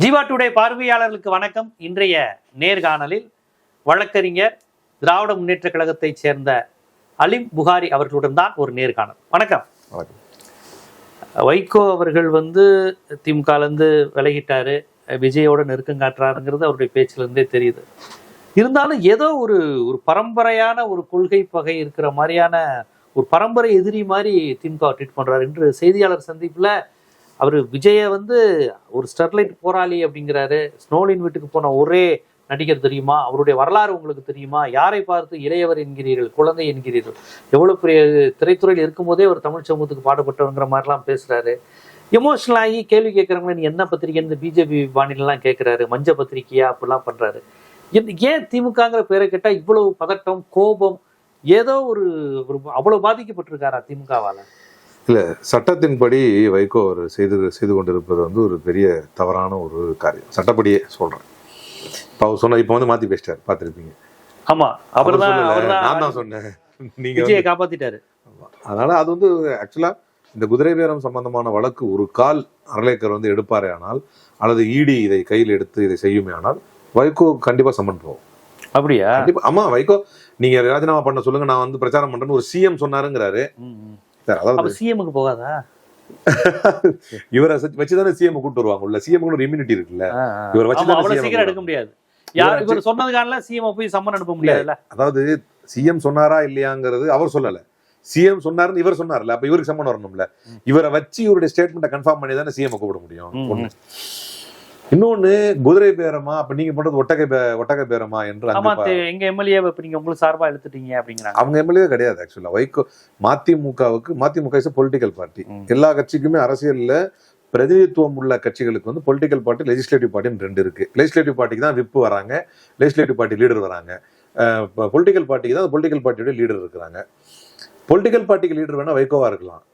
Jeeva today பார்வையாளர்களுக்கு வணக்கம். இன்றைய நேர்காணலில் வழக்கறிஞர் திராவிட முன்னேற்ற கழகத்தைச் சேர்ந்த அலிம் புகாரி அவர்களுடன் தான் ஒரு நேர்காணல். வணக்கம். வைகோ அவர்கள் திமுகலேருந்து விலகிட்டாரு, விஜயோட நெருக்கம் காட்டுறாருங்கிறது அவருடைய பேச்சிலிருந்தே தெரியுது. இருந்தாலும் ஏதோ ஒரு பரம்பரையான ஒரு கொள்கை பகை இருக்கிற மாதிரியான ஒரு பரம்பரை எதிரி மாதிரி திமுக ட்ரீட் பண்றாரு என்று செய்தியாளர் சந்திப்புல அவர் விஜய ஒரு ஸ்டெர்லைட் போராளி அப்படிங்கிறாரு. ஸ்னோலின் வீட்டுக்கு போன ஒரே நடிகர் தெரியுமா, அவருடைய வரலாறு உங்களுக்கு தெரியுமா, யாரை பார்த்து இளையவர் என்கிறீர்கள், குழந்தை என்கிறீர்கள், எவ்வளவு பெரிய திரைத்துறையில் இருக்கும் போதே ஒரு தமிழ் சமூகத்துக்கு பாடுபட்டவங்கிற மாதிரிலாம் பேசுறாரு. எமோஷனல் ஆகி கேள்வி கேட்கறவங்க நீ என்ன பத்திரிகைன்னு பிஜேபி பாணிலாம் கேட்கிறாரு, மஞ்ச பத்திரிகையா அப்படிலாம் பண்றாரு. ஏன் திமுகங்கிற பேரை கேட்டா இவ்வளவு பதட்டம், கோபம், ஏதோ ஒரு அவ்வளவு பாதிக்கப்பட்டிருக்காரா திமுகவால? இல்ல, சட்டத்தின்படி வைகோ அவர் செய்து கொண்டிருப்பது ஒரு பெரிய தவறான ஒரு காரியம். சட்டப்படியே சொல்றேன். இப்ப அவர் சொன்ன இப்ப மாத்தி பேசிட்டாரு, பார்த்திருப்பீங்க. ஆமா, நான் தான் சொன்னேன், நீங்க விஜயை காப்பாத்திட்டாரு. அதனால அது ஆக்சுவலா இந்த குதிரை பேரம் சம்பந்தமான வழக்கு ஒரு கால் அறலேக்கர் எடுப்பாரே ஆனால், அல்லது இடி இதை கையில் எடுத்து இதை செய்யுமே ஆனால் வைகோ கண்டிப்பா சம்மன் போகும். அப்படியா? கண்டிப்பா. ஆமா, வைகோ நீங்க ராஜினாமா பண்ண சொல்லுங்க, நான் பிரச்சாரம் பண்றேன்னு ஒரு சிஎம் சொன்னாருங்கிறாரு. சிஎம்க்கு போகாதா? இவரை வச்சுதானே சிஎம் கூட்டு வருவாங்க. உள்ள சிஎம் ஒரு இம்யூனிட்டி இருக்குல்ல, இவர் வச்சு சீக்கிரம் எடுக்க முடியாது. யார் இவர் சொன்னதுக்கான சிஎம் போய் சம்மன் அனுப்ப முடியாதுல்ல. அதாவது சிஎம் சொன்னாரா இல்லையாங்கிறது அவர் சொல்லல, சிஎம் சொன்னாருன்னு இவர் சொன்னார்ல, அப்ப இவருக்கு சம்மன் வரணும்ல. இவரை வச்சு இவருடைய ஸ்டேட்மெண்ட்டை கன்ஃபார்ம் பண்ணி தானே சிஎம் கூப்பிட முடியும். ஒண்ணு. இன்னொன்னு, குதிரை பேரமா அப்ப நீங்க பண்றது ஒட்டகை பேரமா என்று எங்க எம்எல்ஏ நீங்க உங்களுக்கு சார்பா எடுத்துட்டீங்க அப்படிங்கிறாங்க. அவங்க எம்எல்ஏ கிடையாது. ஆக்சுவலா வைகோ மதிமுக இஸ் பொலிட்டிக்கல் பார்ட்டி. எல்லா கட்சிக்குமே அரசியல்ல பிரதிநிதித்துவம் உள்ள கட்சிகளுக்கு பொலிட்டிக்கல் பார்ட்டி, லெஜிஸ்லேட்டிவ் பார்ட்டின்னு ரெண்டு இருக்கு. லெஜிஸ்லேட்டிவ் பார்ட்டிக்கு தான் விப் வராங்க, லெஜிஸ்லேட்டிவ் பார்ட்டி லீடர் வராங்க. பொலிட்டிக்கல் பார்ட்டிக்கு தான் பொலிட்டிக்கல் பார்ட்டியோட லீடர் இருக்கிறாங்க. பொலிட்டிக்கல் பார்ட்டிக்கு லீடர் வேணா வைகோவா இருக்கலாம்,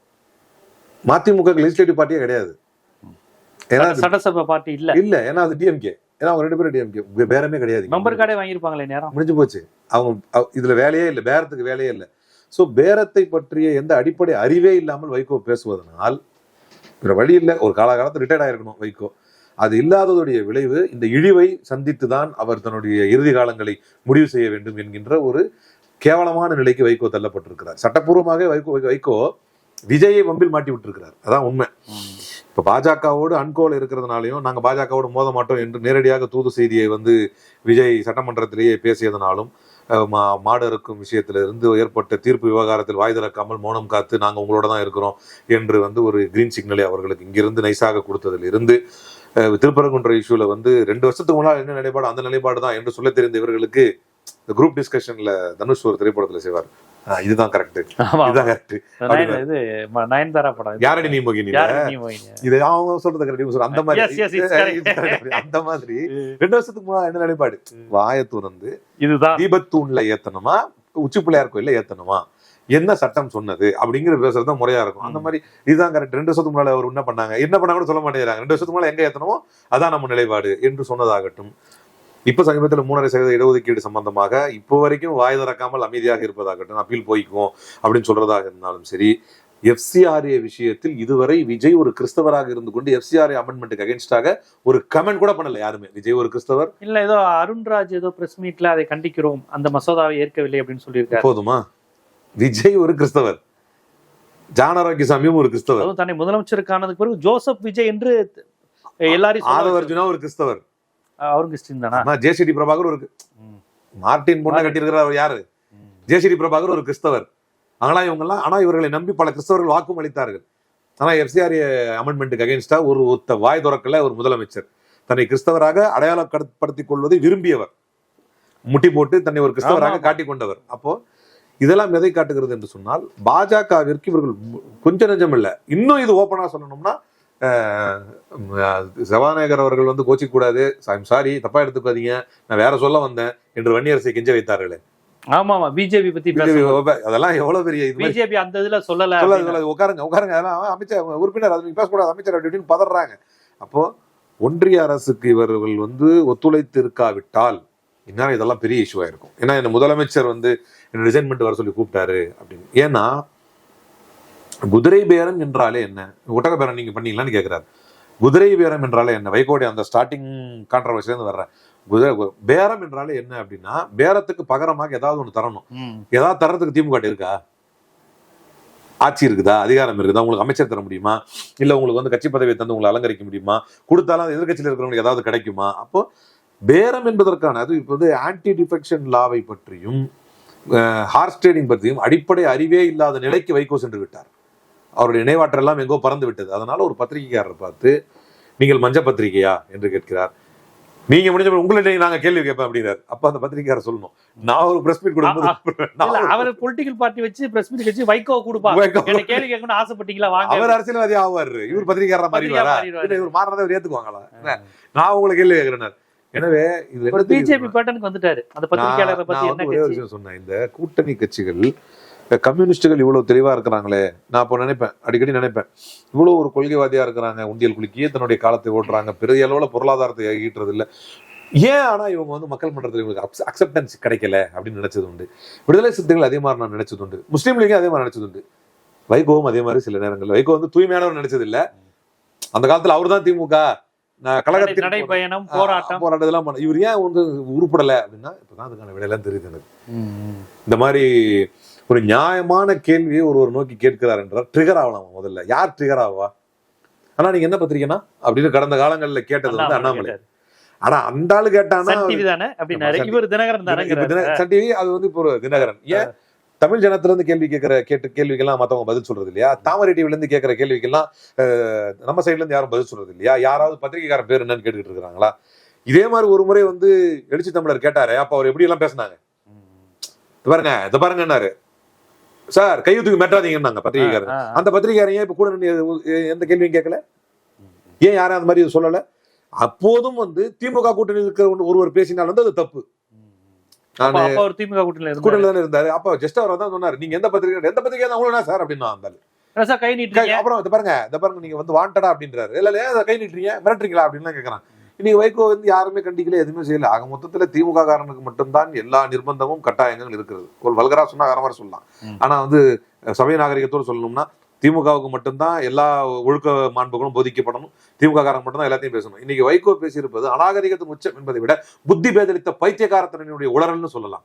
மதிமுக லெஜிஸ்லேட்டிவ் பார்ட்டியே கிடையாது. சட்டசபை பார்ட்டி இல்ல இல்ல, ஏன்னா அது டிஎம்கே. ஏன்னா அவங்க 2 பேரும் டிஎம்கே, பேரமே கிடையாது. மெம்பர் கார்டே வாங்கியிருப்பாங்களே, நேரம் முடிஞ்சு போச்சு. அவங்க இதுல வேலையே இல்லை, பேரத்துக்கு வேலையே இல்லை. சோ பேரத்தை பற்றிய எந்த அடிப்படை அறிவே இல்லாமல் வைகோ பேசுவதனால் வேற வழி இல்லை. ஒரு காலகாலத்தில் ரிட்டையர்ட் ஆயிருக்கணும் வைகோ. அது இல்லாததுடைய விளைவு இந்த இழிவை சந்தித்துதான் அவர் தன்னுடைய இறுதி காலங்களை முடிவு செய்ய வேண்டும் என்கின்ற ஒரு கேவலமான நிலைக்கு வைகோ தள்ளப்பட்டிருக்கிறார். சட்டப்பூர்வமாக வைகோ விஜயை வம்பில் மாட்டி விட்டுருக்கிறார். அதான் உண்மை. இப்ப பாஜகவோடு அன்கோல் இருக்கிறதுனாலையும் நாங்க பாஜகவோடு மோத மாட்டோம் என்று நேரடியாக தூது செய்தியை விஜய் சட்டமன்றத்திலேயே பேசியதனாலும், மாடு இருக்கும் விஷயத்திலிருந்து ஏற்பட்ட தீர்ப்பு விவகாரத்தில் வாய் திறக்காமல் மௌனம் காத்து நாங்க உங்களோட தான் இருக்கிறோம் என்று ஒரு கிரீன் சிக்னலை அவர்களுக்கு இங்கிருந்து நைஸாக கொடுத்ததில் இருந்து, திருப்பரங்குன்ற இஷ்யூல 2 வருஷத்துக்கு முன்னால் என்ன நிலைப்பாடு அந்த நிலைப்பாடு தான் என்று சொல்ல தெரிந்த இவர்களுக்கு குரூப் டிஸ்கஷன்ல தனுஷ் ஒரு திரைப்படத்துல செய்வார், இதுதான் கரெக்ட், இதுதான் கரெக்ட். நயன்தாரா படம் யாரடி நீ மோகினி, இது அவங்க சொல்றது கரெக்ட். அந்த மாதிரி 2 வருஷத்துக்கு முன்னாடி என்ன நிலைப்பாடு, வாயை துறந்து இதுதான் தீபத்தூண்ல ஏத்தணுமா உச்சி பிள்ளையார் கோயில்ல ஏத்தணுமா, என்ன சட்டம் சொன்னது அப்படிங்கிற பேசுறதுதான் முறையா இருக்கும். அந்த மாதிரி இதுதான் கரெக்ட். 2 வருஷத்துக்கு முன்னால அவர் என்ன பண்ணாங்க கூட சொல்ல மாட்டேங்கிறாங்க. 2 வருஷத்துக்கு முன்னால எங்க ஏத்தணுமோ அதான் நம்ம நிலைப்பாடு என்று சொன்னதாகட்டும். இப்ப சமீபத்தில் 3.5% இடஒதுக்கீடு சம்பந்தமாக இப்போ வரைக்கும் வாய் திறக்காமல் அமைதியாக இருப்பதாகட்டும், அப்பீல் போய்க்குவோம் அப்படின்னு சொல்றதாக இருந்தாலும் சரி, எஃப்சிஆர்ஏ விஷயத்தில் இதுவரை விஜய் ஒரு கிறிஸ்தவராக இருந்து கொண்டு எஃப்சிஆர்ஏ அமெண்ட்மெண்ட்டுக்கு அகேன்ஸ்டாக ஒரு கமெண்ட் கூட பண்ணல யாருமே. விஜய் ஒரு கிறிஸ்தவர் இல்ல, ஏதோ அருண்ராஜ் ஏதோ பிரஸ் மீட்ல அதை கண்டிக்கிறோம், அந்த மசோதாவை ஏற்கவில்லை அப்படின்னு சொல்லியிருக்காரு. போதுமா? விஜய் ஒரு கிறிஸ்தவர், ஜானராகிசாமியும் ஒரு கிறிஸ்தவர், தன்னை முதலமைச்சருக்கானதுக்கு பிறகு ஜோசப் விஜய் என்று எல்லாரும், ஆதவர்ஜுனா ஒரு கிறிஸ்தவர், அவரும் கிறிஸ்டின் தானா? ஜேசிடி பிரபாகர் ஒரு மார்டின் பொண்ணை கட்டியிருக்கிறார் யாரு, ஜேசிடி பிரபாகர் ஒரு கிறிஸ்தவர். ஆனா இவர்களை நம்பி பல கிறிஸ்தவர்கள் வாக்கும் அளித்தார்கள். ஆனா எஃப்சிஆர்ஏ அமெண்ட்மெண்ட்டுக்கு அகேன்ஸ்டா ஒரு வாய் துறக்கல ஒரு முதலமைச்சர். தன்னை கிறிஸ்தவராக அடையாளப்படுத்திக் கொள்வதை விரும்பியவர், முட்டி போட்டு தன்னை ஒரு கிறிஸ்தவராக காட்டிக் கொண்டவர். அப்போ இதெல்லாம் எதை காட்டுகிறது என்று சொன்னால், பாஜகவிற்கு இவர்கள் கொஞ்சம் நெஞ்சம் இல்லை. இன்னும் இது ஓப்பனா சொல்லணும்னா, சபாநாயகர் அவர்கள் கோச்சிக்க கூடாது, ஐம் சாரி, தப்பா எடுத்துக்காதீங்க, நான் வேற சொல்ல வந்தேன் என்று வன்னியரசை கெஞ்ச வைத்தார்களே. ஆமா, பிஜேபி பத்தி அதெல்லாம் எவ்வளவு பெரிய பிஜேபி அந்த இதுல சொல்லல. உட்காருங்க அதெல்லாம் அமைச்சர் உறுப்பினர், அது பேசக்கூடாது அமைச்சர் அப்படின்னு பதறாங்க. அப்போ ஒன்றிய அரசுக்கு இவர்கள் ஒத்துழைத்து இருக்காவிட்டால் இன்னும் இதெல்லாம் பெரிய இஷ்யூவா இருக்கும். ஏன்னா என்ன முதலமைச்சர் என்ன ரிசைன்மெண்ட் வர சொல்லி கூப்பிட்டாரு அப்படின்னு. ஏன்னா குதிரை பேரம் என்றாலே என்ன, ஒட்டக பேரம் நீங்க பண்ணீங்களான்னு கேட்கிறாரு. குதிரை பேரம் என்றாலே என்ன? வைகோடி அந்த ஸ்டார்டிங் கான்ட்ரவர்சிலேருந்து வர்றேன். பேரம் என்றாலே என்ன அப்படின்னா, பேரத்துக்கு பகரமாக ஏதாவது ஒண்ணு தரணும். ஏதாவது தரத்துக்கு திமுக இருக்கா? ஆட்சி இருக்குதா? அதிகாரம் இருக்குதா? உங்களுக்கு அமைச்சர் தர முடியுமா? இல்ல உங்களுக்கு வந்து கட்சி பதவியை தந்து உங்களை அலங்கரிக்க முடியுமா? கொடுத்தாலும் எதிர்கட்சியில் இருக்கிறவங்களுக்கு ஏதாவது கிடைக்குமா? அப்போ பேரம் என்பதற்கான அது இப்போ வந்து ஆன்டி டிஃபெக்ஷன் லாவை பற்றியும் ஹார்ஸ் ட்ரேடிங் பற்றியும் அடிப்படை அறிவே இல்லாத நிலைக்கு வைகோ சென்று விட்டார். அவருடைய நினைவாற்றல் எல்லாம் எங்கோ பறந்து விட்டது. அதனால ஒரு பத்திரிகையாளர் பார்த்து, நீங்கள் மஞ்ச பத்திரிகையா என்று கேட்கிறார். நீங்க முடிஞ்ச உங்களை நாங்க கேள்வி கேட்பேன் அப்படிங்கிறார். அப்ப அந்த பத்திரிகையாளர் சொல்லணும், நான் ஒரு பிரஸ் மீட் கொடுக்கும்போது அவர் பொலிட்டிக்கல் பார்ட்டி வச்சு பிரஸ் மீட் வச்சு வைகோ கொடுப்பா கேள்வி கேட்கணும்னு ஆசைப்பட்டீங்களா? வாங்க. அவர் அரசியல்வாதி ஆவாரு, இவர் பத்திரிகையாளர் மாதிரி இவர் மாறினதை இவர் ஏத்துக்குவாங்களா? நான் உங்களை கேள்வி கேட்கிறேன். எனவே இது பிஜேபி பேட்டர்னுக்கு வந்துட்டாரு. அந்த பத்திரிகையாளரை பத்தி என்ன ஒரே விஷயம் சொன்னேன். இந்த கூட்டணி கட்சிகள் கம்யூனிஸ்டுகள் இவ்வளவு தெளிவா இருக்கிறாங்களே, நான் இப்போ நினைப்பேன், அடிக்கடி நினைப்பேன், இவ்வளவு ஒரு கொள்கைவாதியா இருக்கிறாங்க, உண்டியல் குலுக்கியே தன்னுடைய காலத்தை ஓட்டுறாங்க, பெரிய அளவுல பொருளாதாரத்தை ஈட்டுறது இல்லை, ஏன் ஆனா இவங்க வந்து மக்கள் மன்றத்தில் இவங்களுக்கு அக்செப்டன்ஸ் கிடைக்கல அப்படின்னு நினைச்சது உண்டு. விடுதலை சிறுத்தைகள் அதே மாதிரி நான் நினைச்சது உண்டு. முஸ்லீம் லீக்கும் அதே மாதிரி நினைச்சது உண்டு. வைகோவும் அதே மாதிரி சில நேரங்கள். வைகோ வந்து தூய்மையானவர் நினைச்சது இல்ல. அந்த காலத்துல அவர் தான் திமுக கழகத்தின் நடைபயணம் போராட்டம் பண்ண, இவர் ஏன் வந்து உருப்படலை அப்படின்னா இப்பதான் அதுக்கான விடையெல்லாம் தெரியுது எனக்கு. இந்த மாதிரி ஒரு நியாயமான கேள்வியை ஒருவர் நோக்கி கேட்கிறார் என்றால் ட்ரிகர் ஆகலாம். முதல்ல யார் ட்ரிகர் ஆவா? ஆனா நீங்க என்ன பத்திரிக்கைனா அப்படின்னு கடந்த காலங்கள்ல கேட்டது வந்து அண்ணாமலை. ஆனா அந்த ஆளு கேட்டானா சன் டிவி, அது வந்து இப்போ தினகரன். ஏன் தமிழ் ஜனத்துல இருந்து கேள்விக்கெல்லாம் மத்தவங்க பதில் சொல்றது இல்லையா? தாமரை டிவில இருந்து கேட்கிற கேள்விக்கெல்லாம் நம்ம சைட்ல இருந்து யாரும் பதில் சொல்றது இல்லையா? யாராவது பத்திரிகைக்காரன் பேர் என்னன்னு கேட்டுக்கிட்டு இருக்காங்களா? இதே மாதிரி ஒரு முறை வந்து எழுச்சி தமிழர் கேட்டாரு. அப்ப அவர் எப்படி எல்லாம் பேசினாங்க இத பாருங்கன்னாரு. சார் கையெழுத்துக்கு மெட்டாதீங்கன்னாங்க பத்திரிகைக்காரன். அந்த பத்திரிகையாரன் ஏன் இப்ப கூட எந்த கேள்வியும் கேட்கல? ஏன் யாரும் அந்த மாதிரி சொல்லல? அப்போதும் வந்து திமுக கூட்டணி இருக்கிற ஒருவர் பேசினால் வந்து அது தப்பு. திமுக கூட்டணியில இருந்தாரு. அப்ப ஜஸ்ட் அவர் தான் சொன்னாரு, நீங்க எந்த பத்திரிகை தான் சார் அப்படின்னா அப்புறம் பாருங்க நீங்க வந்து வாண்டடா அப்படின்றாரு. இல்ல கை நீட்டுறீங்க, மிரட்டுறீங்களா அப்படின்னு கேட்கறான். இன்னைக்கு வைகோ வந்து யாருமே கண்டிக்கல, எதுவுமே செய்யல. ஆக மொத்தத்துல திமுக காரனுக்கு மட்டும்தான் எல்லா நிர்பந்தமும் கட்டாயங்கள் இருக்கிறது. ஒரு வல்கரா சொன்னா வேற மாதிரி சொல்லலாம். ஆனா வந்து சமய நாகரிகத்தோடு சொல்லணும்னா திமுகவுக்கு மட்டும்தான் எல்லா ஒழுக்க மாண்புகளும் போதிக்கப்படணும். திமுக காரன் மட்டும்தான் எல்லாத்தையும் பேசணும். இன்னைக்கு வைகோ பேசியிருப்பது அநாகரிகத்தின் உச்சம் என்பதை விட புத்தி பேதலித்த பைத்தியக்காரத்தனுடைய உளறல்னு சொல்லலாம்.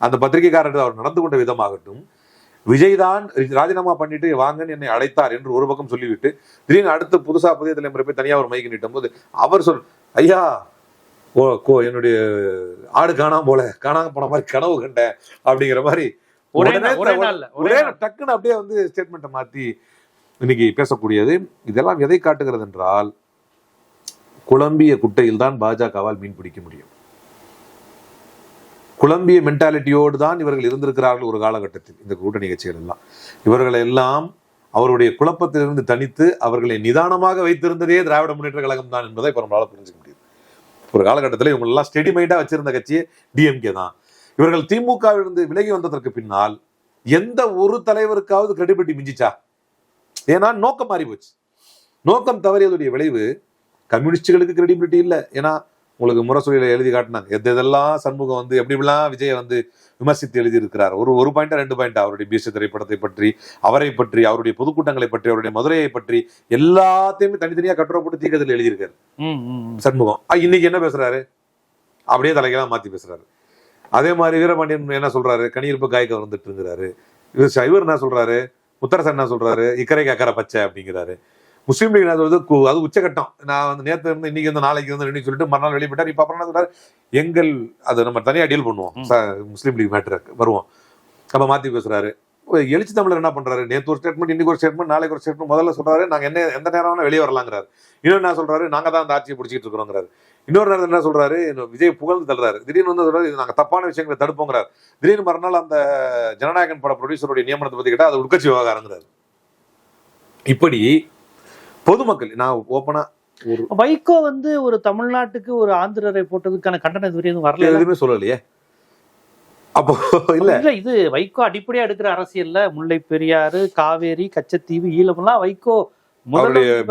அந்த பத்திரிகைக்காரர் அவர் நடந்து கொண்ட விதமாகட்டும், விஜய் தான் ராஜினாமா பண்ணிட்டு வாங்கன்னு என்னை அழைத்தார் என்று ஒரு பக்கம் சொல்லிவிட்டு திடீர்னு அடுத்து புதுசா புதிய தலைமுறை போய் தனியா ஒரு மைக்கு நீட்டும் போது அவர் ஐயா என்னுடைய ஆடு காணாம போன மாதிரி கனவு கண்டேன் அப்படிங்கிற மாதிரி ஒரே டக்குன்னு அப்படியே வந்து ஸ்டேட்மெண்ட்டை மாத்தி இன்னைக்கு பேசக்கூடியது. இதெல்லாம் எதை காட்டுகிறது என்றால், குழம்பிய குட்டையில் தான் பாஜகவால் மீன் பிடிக்க முடியும். குழம்பிய மென்டாலிட்டியோடு தான் இவர்கள் இருந்திருக்கிறார்கள் ஒரு காலகட்டத்தில். இந்த கூட்டணி கட்சிகள் எல்லாம் இவர்களை எல்லாம் அவருடைய குழப்பத்திலிருந்து தனித்து அவர்களை நிதானமாக வைத்திருந்ததே திராவிட முன்னேற்ற கழகம் தான் என்பதை இப்ப நம்மளால புரிஞ்சுக்க முடியுது. ஒரு காலகட்டத்தில் இவங்க எல்லாம் ஸ்டெடி மைண்டா வச்சிருந்த கட்சியே டிஎம்கே தான். இவர்கள் திமுகவிலிருந்து விலகி வந்ததற்கு பின்னால் எந்த ஒரு தலைவருக்காவது கிரெடிபிலிட்டி மிஞ்சிச்சா? ஏன்னா நோக்கம் மாறி போச்சு. நோக்கம் தவறியதுடைய விளைவு கம்யூனிஸ்டுகளுக்கு கிரெடிபிலிட்டி இல்லை. ஏன்னா உங்களுக்கு முரசொலியில எழுதி காட்டினாங்க எதெல்லாம் சண்முகம் வந்து எப்படிலாம் விஜயை வந்து விமர்சித்து எழுதி இருக்கிறார். ஒரு பாயிண்டா 2 பாயிண்டா அவருடைய பீச திரைப்படத்தை பற்றி, அவரை பற்றி, அவருடைய பொதுக்கூட்டங்களை பற்றி, அவருடைய மதுரையை பற்றி எல்லாத்தையுமே தனித்தனியா கட்டுரை போட்டு தீக்கத்தில் எழுதியிருக்காரு சண்முகம். இன்னைக்கு என்ன பேசுறாரு? அப்படியே தலைகெல்லாம் மாத்தி பேசுறாரு. அதே மாதிரி வீரபாண்டியன் என்ன சொல்றாரு? கனியிருப்பு காய்க்க வந்துட்டு இருக்கிறாரு. இவர் என்ன சொல்றாரு? முத்தரசன் என்ன சொல்றாரு? இக்கரைக்கு அக்கறை பச்சை அப்படிங்கிறாரு. முஸ்லீம் லீக் அது உச்சகட்டம். நான் வந்து நேற்று இருந்து இன்னைக்கு வந்து நாளைக்கு வந்து சொல்லிட்டு மறுநாள் வெளியிட்டார். இப்ப அப்புறம் என்ன சொல்றாரு? அது நம்ம தனியா டீல் பண்ணுவோம், முஸ்லீம் லீக் மேட்டர் வருவோம். அப்ப மாத்தி பேசுறாரு. எழுச்சி தமிழர் என்ன பண்றாரு? நேற்று ஒரு ஸ்டேட்மெண்ட், இன்னைக்கு ஒரு ஸ்டேட்மெண்ட், நாளைக்கு ஒரு ஸ்டேட்மெண்ட். முதல்ல சொல்றாரு நாங்க எந்த நேரம் வெளியே வரலாங்கிறாரு. இன்னொரு என்ன சொல்றாரு? நாங்க தான் அந்த ஆட்சியை பிடிச்சிட்டு இருக்கிறோங்கிறாரு. இன்னொரு நேரத்தில் என்ன சொல்றாரு? விஜய் புகழ்ந்து தள்ளுறாரு. திடீர்னு வந்து சொல்றாரு நாங்க தப்பான விஷயங்களை தடுப்போங்கிறாரு. திடீர்னு மறுநாள் அந்த ஜனநாயகன் பட ப்ரொடியூசருடைய நியமனத்தை பத்தி கேட்டா அது உட்கட்சி விவகாரங்கிறாரு. இப்படி பொதுமக்கள் நான் ஓப்பனா வைகோ வந்து ஒரு தமிழ்நாட்டுக்கு ஒரு ஆந்திரரை போட்டதுக்கான கண்டனம் இதுவரையும் வரல, எதுவுமே சொல்லலையே. அப்போ இல்ல இது வைகோ அடிப்படையா எடுக்கிற அரசியல்ல முல்லை பெரியாறு, காவேரி, கச்சத்தீவு, ஈழமெல்லாம் வைகோ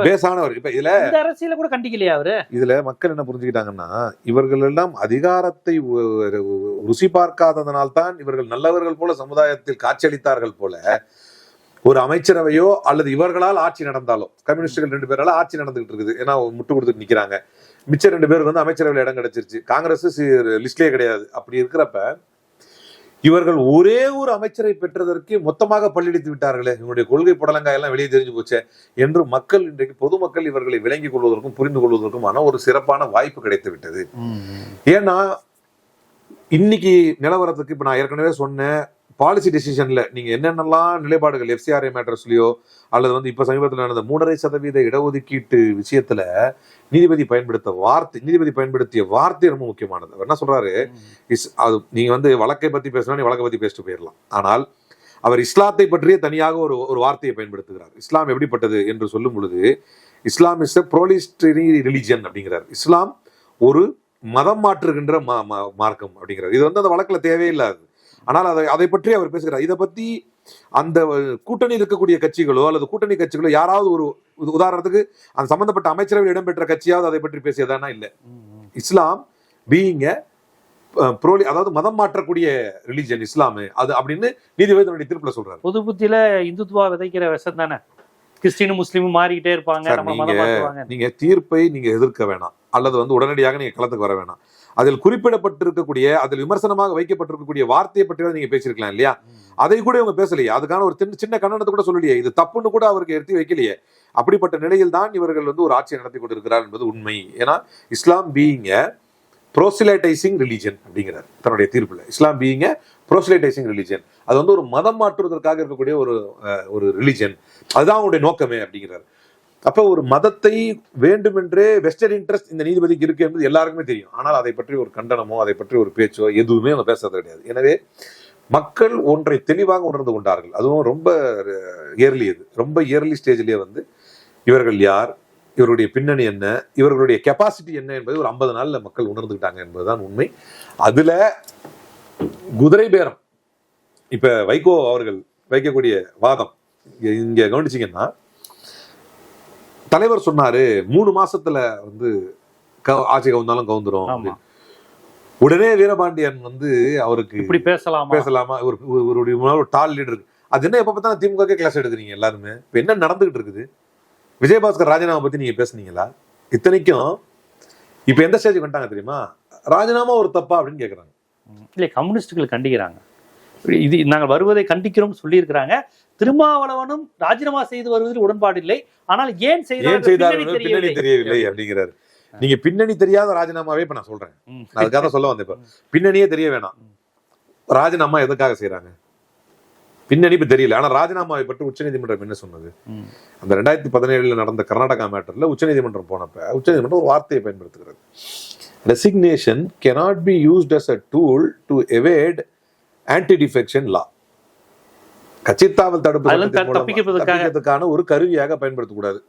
பேசானவர். இப்ப இதுல அரசியல கூட கண்டிக்கலையா அவரு? இதுல மக்கள் என்ன புரிஞ்சுக்கிட்டாங்கன்னா, இவர்கள் எல்லாம் அதிகாரத்தை ருசி பார்க்காததனால் தான் இவர்கள் நல்லவர்கள் போல சமுதாயத்தில் காட்சியளித்தார்கள் போல ஒரு அமைச்சரவையோ அல்லது இவர்களால் ஆட்சி நடந்தாலோ, கம்யூனிஸ்டுகள் 2 பேரால ஆட்சி நடந்துகிட்டு இருக்குது, ஏன்னா முட்டு கொடுத்துட்டு நிக்கிறாங்க, மிச்சம் 2 பேருக்கு வந்து அமைச்சரவையில் இடம் கிடைச்சிருச்சு, காங்கிரஸ் லிஸ்ட்லயே கிடையாது. அப்படி இருக்கிறப்ப இவர்கள் ஒரே ஒரு அமைச்சரை பெற்றதற்கு மொத்தமாக பள்ளியடித்து விட்டார்களே, இவங்களுடைய கொள்கை புடலங்காய் எல்லாம் வெளியே தெரிஞ்சு போச்சே என்று மக்கள் இன்றைக்கு பொதுமக்கள் இவர்களை விளங்கிக் கொள்வதற்கும் புரிந்து கொள்வதற்குமான ஒரு சிறப்பான வாய்ப்பு கிடைத்து விட்டது. ஏன்னா இன்னைக்கு நிலவரத்துக்கு இப்ப நான் ஏற்கனவே சொன்னேன், பாலிசி டெசிஷன்ல நீங்க என்னென்னலாம் நிலைப்பாடுகள் எஃப்சிஆர்ஏ மேட்டர்ஸ்லயோ அல்லது வந்து இப்ப சமீபத்தில் நடந்த 3.5% இடஒதுக்கீட்டு விஷயத்துல நீதிபதி பயன்படுத்திய வார்த்தை ரொம்ப முக்கியமானது. அவர் என்ன சொல்றாரு, அது நீங்க வந்து வழக்கை பத்தி பேசணும், நீ வழக்கை பத்தி பேசிட்டு போயிடலாம். ஆனால் அவர் இஸ்லாத்தை பற்றியே தனியாக ஒரு வார்த்தையை பயன்படுத்துகிறார். இஸ்லாம் எப்படிப்பட்டது என்று சொல்லும் பொழுது, இஸ்லாம் இஸ் எ ப்ரோலிஸ்டரி ரிலிஜன் அப்படிங்கிறார். இஸ்லாம் ஒரு மதம் மாற்றுகின்ற மார்க்கம் அப்படிங்கிறார். இது வந்து அந்த வழக்குல தேவையில்லாது. ஆனால் அதை பற்றி அவர் பேசுகிறார். இதை பத்தி அந்த கூட்டணியில் இருக்கக்கூடிய கட்சிகளோ அல்லது கூட்டணி கட்சிகளோ யாராவது ஒரு உதாரணத்துக்கு அந்த சம்பந்தப்பட்ட அமைச்சரவையில் இடம்பெற்ற கட்சியாவது அதை பற்றி பேசியதானா? இல்ல. இஸ்லாம் பீயிங் அதாவது மதம் மாற்றக்கூடிய ரிலிஜன் இஸ்லாமு அது அப்படின்னு நீதிபதி தன்னுடைய தீர்ப்புல சொல்றாரு. பொது புத்தியில இந்துத்துவா விதைக்கிற விஷம் தானே, கிறிஸ்டினும் முஸ்லீமும் மாறிக்கிட்டே இருப்பாங்க. நீங்க தீர்ப்பை நீங்க எதிர்க்க வேணாம் அல்லது வந்து உடனடியாக நீங்க களத்துக்கு வர வேணாம். அதில் குறிப்பிடப்பட்டிருக்கக்கூடிய, அதில் விமர்சனமாக வைக்கப்பட்டிருக்கக்கூடிய வார்த்தையை பற்றி நீங்க பேசிருக்கலாம் இல்லையா? அதை கூட இவங்க பேசலையே, அதுக்கான ஒரு சின்ன கண்டனத்தை கூட சொல்லலையே, இது தப்புன்னு கூட அவருக்கு எடுத்து வைக்கலையே. அப்படிப்பட்ட நிலையில் தான் இவர்கள் வந்து ஒரு ஆட்சியை நடத்தி கொண்டிருக்கிறார் என்பது உண்மை. ஏன்னா இஸ்லாம் பீயிங் ப்ரோசிலைட்டைசிங் ரிலிஜன் அப்படிங்கிறார் தன்னுடைய தீர்ப்புல. இஸ்லாம் பீயிங் ப்ரோசிலைட்டைசிங் ரிலிஜன், அது வந்து ஒரு மதம் மாற்றுவதற்காக இருக்கக்கூடிய ஒரு ரிலிஜன், அதுதான் அவங்களுடைய நோக்கமே அப்படிங்கிறார். அப்ப ஒரு மதத்தை வேண்டுமென்றே வெஸ்டர்ன் இன்ட்ரெஸ்ட் இந்த நீதிபதிக்கு இருக்கு என்பது எல்லாருக்குமே தெரியும். ஆனால் அதை பற்றி ஒரு கண்டனமோ அதை பற்றி ஒரு பேச்சோ எதுவுமே அவங்க பேசுறது கிடையாது. எனவே மக்கள் ஒன்றை தெளிவாக உணர்ந்து கொண்டார்கள். அதுவும் ரொம்ப இயர்லி ஸ்டேஜ்லயே வந்து இவர்கள் யார், இவருடைய பின்னணி என்ன, இவர்களுடைய கெப்பாசிட்டி என்ன என்பதை ஒரு 50 நாள்ல மக்கள் உணர்ந்துக்கிட்டாங்க என்பதுதான் உண்மை. அதுல குதிரை பேரம் இப்ப வைகோ அவர்கள் வைக்கக்கூடிய வாதம் இங்க கவனிச்சீங்கன்னா, தலைவர் சொன்னாரு 3 மாசத்துல வந்து ஆட்சி கவுந்தாலும் கவுந்துரும். உடனே வீரபாண்டியன் வந்து அவருக்கு இப்படி பேசலாமா ஒரு டால் லீடர், அது என்ன எப்ப பார்த்தா திமுக கிளாஸ் எடுக்கிறீங்க எல்லாருமே? இப்ப என்ன நடந்துகிட்டு இருக்குது? விஜயபாஸ்கர் ராஜினாமா பத்தி நீங்க பேசுனீங்களா? இத்தனைக்கும் இப்ப எந்த ஸ்டேஜுக்கு வந்துட்டாங்க தெரியுமா? ராஜினாமா ஒரு தப்பா அப்படின்னு கேக்குறாங்க. இல்ல, கம்யூனிஸ்டுகள் கண்டிக்கிறாங்க, இது நாங்கள் வருவதை கண்டிக்கிறோம் சொல்லி இருக்கிறாங்க. திருமாவளவனும் ராஜினாமா செய்து வருவதில் உடன்பாடு இல்லை, ஆனால் ஏன் செய்தார் பின்னணி தெரியவில்லை அப்படிங்கிறாரு. நீங்க பின்னணி தெரியாத ராஜினாமாவே இப்ப நான் சொல்றேன், அதுக்காக சொல்ல வந்தேன். இப்ப பின்னணியே தெரிய வேணாம், ராஜினாமா எதுக்காக செய்யறாங்க பின்னணி இப்ப தெரியல. ஆனா ராஜினாமாவை பற்றி உச்சநீதிமன்றம் என்ன சொன்னது? அந்த 2017 நடந்த கர்நாடகா மேட்டர்ல உச்சநீதிமன்றம் போனப்ப உச்சநீதிமன்றம் ஒரு வார்த்தையை பயன்படுத்துகிறது, resignation cannot be used as a tool to evade anti-defection law. கட்சித்தாவல் தடுப்புக்கான ஒரு கருவியாக பயன்படுத்தக்கூடாது.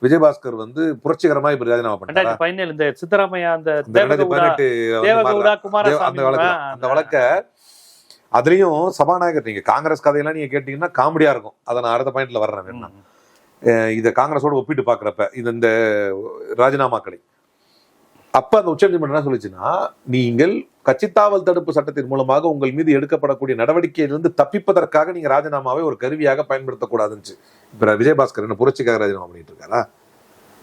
விஜயபாஸ்கர் வந்து புரட்சிகரமா இப்ப ராஜினாமா பண்ணாரு. இந்த சித்தராமையா அந்த 2018 அந்த வழக்க, அதுலயும் சபாநாயகர், நீங்க காங்கிரஸ் கதையெல்லாம் நீங்க கேட்டீங்கன்னா காமெடியா இருக்கும். அதை நான் அடுத்த பாயிண்ட்ல வர்றேன் வேணா. இதை காங்கிரஸோட ஒப்பிட்டு பாக்குறப்ப இந்த ராஜினாமாக்களை அப்ப அந்த உச்சநீதிமன்றம் என்ன சொல்லிச்சுன்னா, நீங்கள் கட்சித்தாவல் தடுப்பு சட்டத்தின் மூலமாக உங்கள் மீது எடுக்கப்படக்கூடிய நடவடிக்கையிலிருந்து தப்பிப்பதற்காக நீங்க ராஜினாமாவை ஒரு கருவியாக பயன்படுத்தக்கூடாதுன்னு. இப்ப விஜயபாஸ்கர் என்ன புரட்சிக்காக ராஜினாமா பண்ணிட்டு இருக்காரா?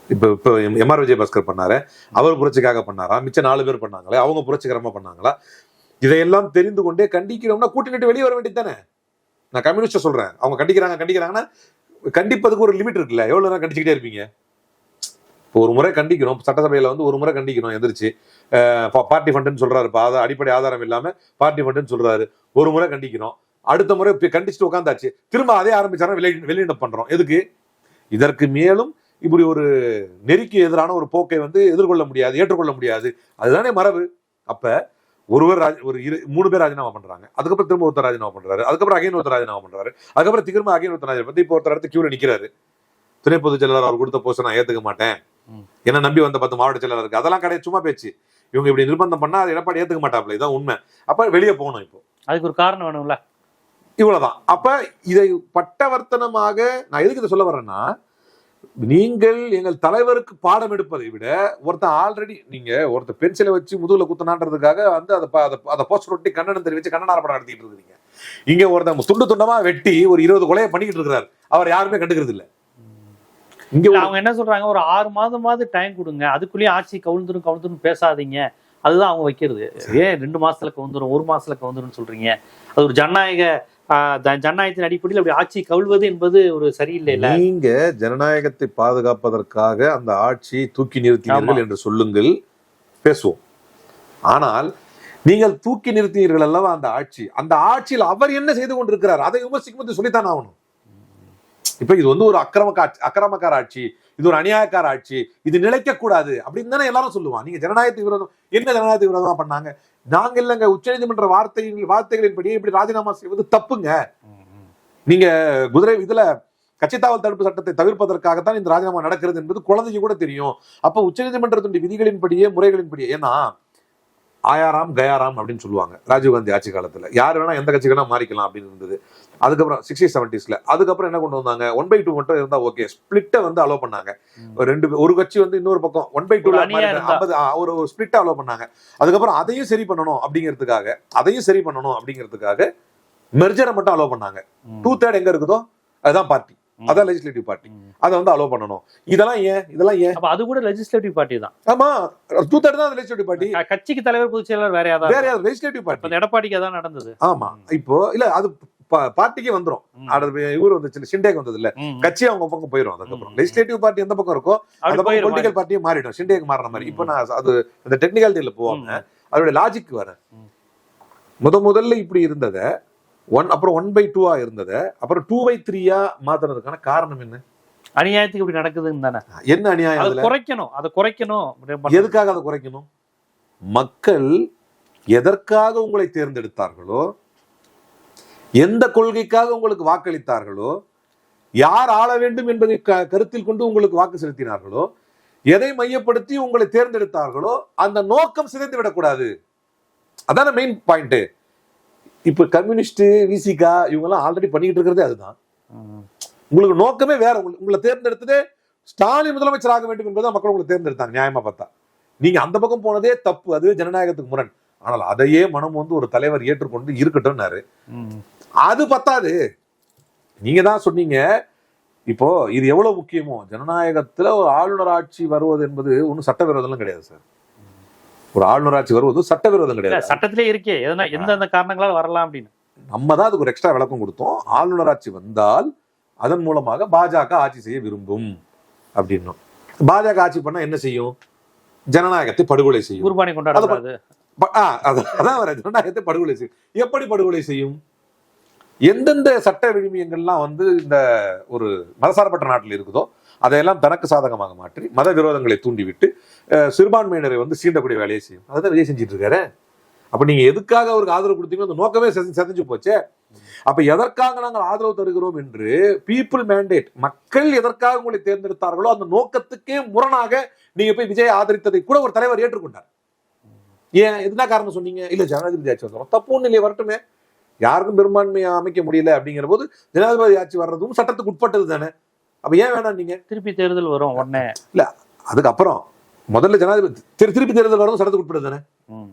இப்ப எம்ஆர் விஜயபாஸ்கர் பண்ணாரு, அவர் புரட்சிக்காக பண்ணாரா? மிச்சம் 4 பேர் பண்ணாங்களே, அவங்க புரட்சிகரமா பண்ணாங்களா? இதையெல்லாம் தெரிந்து கொண்டே கண்டிக்கிறோம்னா கூட்டணிட்டு வெளியே வர வேண்டியது தானே. நான் கம்யூனிஸ்ட சொல்றேன், அவங்க கண்டிக்கிறாங்கன்னா கண்டிப்பதுக்கு ஒரு லிமிட் இருக்குல்ல. எவ்வளவு நேரம் கண்டிச்சுக்கிட்டே இருப்பீங்க? இப்போ ஒரு முறை கண்டிக்கிறோம், சட்டசபையில வந்து ஒரு முறை கண்டிக்கணும், எதிர்த்து பார்ட்டி ஃபண்டுன்னு சொல்றாரு, அடிப்படை ஆதாரம் இல்லாம பார்ட்டி ஃபண்டுன்னு சொல்றாரு, ஒரு முறை கண்டிக்கிறோம், அடுத்த முறை கண்டிச்சுட்டு உட்காந்தாச்சு, திரும்ப அதே ஆரம்பிச்சாலும் வெளியிட பண்றோம். எதுக்கு? இதற்கு மேலும் இப்படி ஒரு நெறிக்கு எதிரான ஒரு போக்கை வந்து எதிர்கொள்ள முடியாது, ஏற்றுக்கொள்ள முடியாது. அதுதானே மரபு. அப்ப ஒரு 3 பேர் ராஜினாமா பண்றாங்க, அதுக்கப்புறம் திரும்ப ஒருத்தர் ராஜினாமா பண்றாரு, அதுக்கப்புறம் அகைன் ஒருத்தர் ராஜினாமா பண்றாரு, அதுக்கப்புறம் திரும்ப அகைன் ஒருத்தர் ராஜினாமா பண்ணி இப்போ ஒருத்தர் அடுத்து கியூல நிக்கிறாரு. துணை பொதுச் செயலாளர் அவர் கொடுத்த போஸ்ட் நான் ஏத்துக்க மாட்டேன், என்ன நம்பி வந்த 10 மாவட்ட செயலாளர் இருக்கு, அதெல்லாம் கிடையாது, சும்மா பேச்சு. இவங்க இப்படி நிர்பந்தம் பண்ணா அது எடப்பாடி ஏத்துக்க மாட்டாப்ல, இதான் உண்மை. அப்ப வெளியே போகணும். இப்போ அதுக்கு ஒரு காரணம் வேணும்ல, இவ்வளவுதான். அப்ப இதை பட்டவர்த்தனமாக நான் எதுக்கு இதை சொல்ல வர்றேன்னா, நீங்கள் எங்கள் தலைவருக்கு பாடம் எடுப்பதை விட ஒருத்தன் ஆல்ரெடி நீங்க ஒருத்த பென்சிலை வச்சு முதுகுல குத்தனான்றதுக்காக வந்து அதை போஸ்டர் ஒட்டி கண்ணன் தெரிவிச்சு கண்ணனார படம் நடத்திட்டு இருக்கீங்க. இங்க ஒருத்தன் துண்டு துண்டமா வெட்டி ஒரு 20 கொலையை பண்ணிக்கிட்டு இருக்கிறார். அவர் யாருமே கண்டுக்கிறது இல்ல. இங்க அவங்க என்ன சொல்றாங்க, ஒரு 6 மாதமாவது டைம் கொடுங்க, அதுக்குள்ளேயே ஆட்சி கவுந்துரும் பேசாதீங்க. அதுதான் அவங்க வைக்கிறது. ஏன் 2 மாசத்துல கவுந்துரும் 1 மாசத்துல கவுந்துரும் சொல்றீங்க? அது ஒரு ஜனநாயகத்தின் அடிப்படையில் அப்படி ஆட்சி கவுழ்வது என்பது ஒரு சரியில்லை. நீங்க ஜனநாயகத்தை பாதுகாப்பதற்காக அந்த ஆட்சியை தூக்கி நிறுத்தினீர்கள் என்று சொல்லுங்கள், பேசுவோம். ஆனால் நீங்கள் தூக்கி நிறுத்தினீர்கள் அல்லவா அந்த ஆட்சியில் அவர் என்ன செய்து கொண்டிருக்கிறார் அதை விமர்சிக்கும்போது சொல்லித்தான் ஆகணும். இப்ப இது வந்து ஒரு அக்கிரமக்கார ஆட்சி, இது ஒரு அநியாயக்கார ஆட்சி, இது நிலைக்க கூடாது அப்படின்னு தானே எல்லாரும் சொல்லுவான். நீங்க ஜனநாயகத்துக்கு விரோதம் என்ன ஜனநாயகத்துக்கு விரோதமா பண்ணாங்க? நாங்க இல்லைங்க, உச்சநீதிமன்ற வார்த்தைகளின்படி இப்படி ராஜினாமா செய்வது தப்புங்க. நீங்க இதுல கட்சித்தாவல் தடுப்பு சட்டத்தை தவிர்ப்பதற்காகத்தான் இந்த ராஜினாமா நடக்கிறது என்பது குழந்தைக்கு கூட தெரியும். அப்ப உச்சநீதிமன்றத்தினுடைய விதிகளின்படியே முறைகளின்படியே, ஏன்னா ஆயாராம் கயாராம் அப்படின்னு சொல்லுவாங்க ராஜீவ்காந்தி ஆட்சி காலத்துல. யார் வேணா எந்த கட்சிக்கு வேணா மாறிக்கலாம் அப்படின்னு இருந்தது. அதுக்கப்புறம் 60s 70s அதுக்கப்புறம் என்ன கொண்டு வந்தாங்க, 1/2 மட்டும் இருந்தா ஓகே, ஸ்பிளிட்டை வந்து அலோ பண்ணாங்க. ஒரு கட்சி வந்து இன்னொரு பக்கம் 1/2 ஒரு ஸ்பிளிட்டை அலோ பண்ணாங்க. அதுக்கப்புறம் அதையும் சரி பண்ணணும் அப்படிங்கிறதுக்காக மெர்ஜரை மட்டும் அலோ பண்ணாங்க. 2/3 எங்க இருக்குதோ அதுதான் பார்ட்டி, அதான் லெஜிஸ்லேட்டிவ் பார்ட்டி, அதை வந்து அலோ பண்ணணும். இதெல்லாம் ஏன் அது கூட லெஜிஸ்லேட்டிவ் பார்ட்டி தான். ஆமா, 2/3 தான் லெஜிஸ்லேட்டிவ் பார்ட்டி. கட்சிக்கு தலைவர் பொதுச் செயலாளர் வேற யாராவது லெஜிஸ்லேட்டிவ் பார்ட்டி. எடப்பாடிக்கு அதான் நடந்தது. ஆமா, இப்போ இல்ல அது பார்ட்டிக்கு வந்துரும். இவரு வந்து ஷிண்டேக்கு வந்தது இல்ல, கட்சி அவங்க பக்கம் போயிடும். அதுக்கப்புறம் லெஜிஸ்லேட்டிவ் பார்ட்டி எந்த பக்கம் இருக்கோ அந்த பக்கம் பொலிட்டிக்கல் பார்ட்டியே மாறிடும். ஷிண்டேக்கு மாறின மாதிரி. இப்போ நான் அது அந்த டெக்னிக்காலிட்டியில போவாங்க, அதோட லாஜிக் வர முதல்ல இப்படி இருந்ததை அப்புறம் 1/2 இருந்ததை அப்புறம் 2/3 மாத்துறதுக்கான காரணம் என்ன? அநியாயத்துக்கு இப்படி நடக்குதுன்னு தானே. என்ன அநியாயம்? அதை குறைக்கணும். எதுக்காக அதை குறைக்கணும்? மக்கள் எதற்காக உங்களை தேர்ந்தெடுத்தார்களோ, எந்த கொள்கைக்காக உங்களுக்கு வாக்களித்தார்களோ, யார் ஆள வேண்டும் என்பதை கருத்தில் கொண்டு உங்களுக்கு வாக்கு செலுத்தினார்களோ, எதை மையப்படுத்தி உங்களை தேர்ந்தெடுத்தார்களோ அந்த நோக்கம் சிதைந்து விடக்கூடாது. அதான மெயின் பாயிண்ட். இப்ப கம்யூனிஸ்ட், விசிகா இவங்க எல்லாம் ஆல்ரெடி பண்ணிக்கிட்டு இருக்கிறதே அதுதான். உங்களுக்கு நோக்கமே வேற. உங்களை தேர்ந்தெடுத்ததே ஸ்டாலின் முதலமைச்சர் ஆக வேண்டும் என்பதை மக்கள் உங்களை தேர்ந்தெடுத்தாங்க. நியாயமா பார்த்தா நீங்க அந்த பக்கம் போனதே தப்பு, அதுவே ஜனநாயகத்துக்கு முரண். ஆனால் அதையே மனம் வந்து ஒரு தலைவர் ஏற்றுக்கொண்டு இருக்கட்டும்னாரு. அது பத்தாது. நீங்க தான் சொன்னீங்க, இப்போ இது எவ்வளவு முக்கியமோ, ஜனநாயகத்துல ஒரு ஆளுநர் ஆட்சி வருவது என்பது ஒன்னும் சட்டவிரோதம் கிடையாது சார். ஒரு ஆளுநர் ஆட்சி வருவது சட்டவிரோதம் கிடையாது. சட்டத்திலே இருக்கே எந்தெந்த காரணங்களால் வரலாம் அப்படின்னு. நம்ம தான் அதுக்கு ஒரு எக்ஸ்ட்ரா விளக்கம் கொடுத்தோம். ஆளுநர் ஆட்சி வந்தால் அதன் மூலமாக பாஜக ஆட்சி செய்ய விரும்பும் அப்படின்னு. பாஜக ஆட்சி பண்ணா என்ன செய்யும்? ஜனநாயகத்தை படுகொலை செய்யும். குர்பானி கொண்டாடுறது. அதான் ஜனநாயகத்தை படுகொலை செய்யும். எப்படி படுகொலை செய்யும்? எந்தெந்த சட்ட விழுமியங்கள்லாம் வந்து இந்த ஒரு மதசார்பற்ற நாட்டில் இருக்குதோ அதையெல்லாம் தனக்கு சாதகமாக மாற்றி மத விரோதங்களை தூண்டிவிட்டு சிறுபான்மையினரை வந்து சீண்டக்கூடிய வேலையை செய்யும். அதான் விஜய் செஞ்சுட்டு இருக்காரு. அப்ப நீங்க எதுக்காக அவருக்கு ஆதரவு கொடுத்தீங்களோ அந்த நோக்கமே செதஞ்சு போச்சே. அப்ப எதற்காக நாங்கள் ஆதரவு தருகிறோம் என்று பீப்புள் மேண்டேட், மக்கள் எதற்காக உங்களை தேர்ந்தெடுத்தார்களோ அந்த நோக்கத்துக்கே முரணாக நீங்க போய் விஜய் ஆதரித்ததை கூட ஒரு தலைவர் ஏற்றுக்கொண்டார். ஏன்? எதுனா காரணம் சொன்னீங்க? இல்ல ஜனாதிபதி ஆட்சி வந்தோம், தப்பு ஒண்ணு இல்லையே, வரட்டுமே, யாருக்கும் பெரும்பான்மையை அமைக்க முடியல அப்படிங்கிற போது ஜனாதிபதி ஆட்சி வர்றதும் சட்டத்துக்கு உட்பட்டது தானே. அப்ப ஏன் வேணாம்? நீங்க திருப்பி தேர்தல் வரும் உடனே இல்ல, அதுக்கப்புறம் முதல்ல ஜனாதிபதி திருப்பி தேர்தல் வரும் சட்டத்துக்கு உட்பட்டது தானே.